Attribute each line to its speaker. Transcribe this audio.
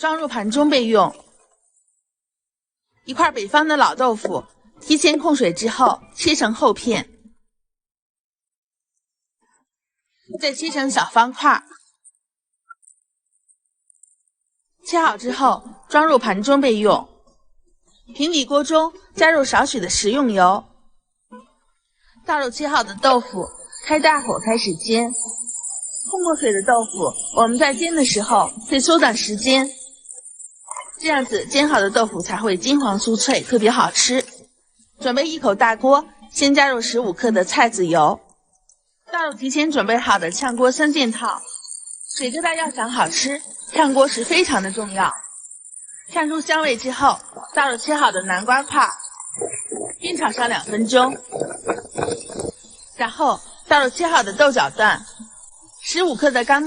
Speaker 1: 装入盘中备用。一块北方的老豆腐，提前控水之后切成厚片，再切成小方块。切好之后装入盘中备用。平底锅中加入少许的食用油，倒入切好的豆腐，开大火开始煎。控过水的豆腐，我们在煎的时候会缩短时间，这样子煎好的豆腐才会金黄酥脆，特别好吃。准备一口大锅，先加入15克的菜籽油，倒入提前准备好的炝锅3件套。水疙瘩要想好吃，炝锅时非常的重要。炝出香味之后，倒入切好的南瓜块，煸炒上2分钟，然后倒入切好的豆角段，15克的干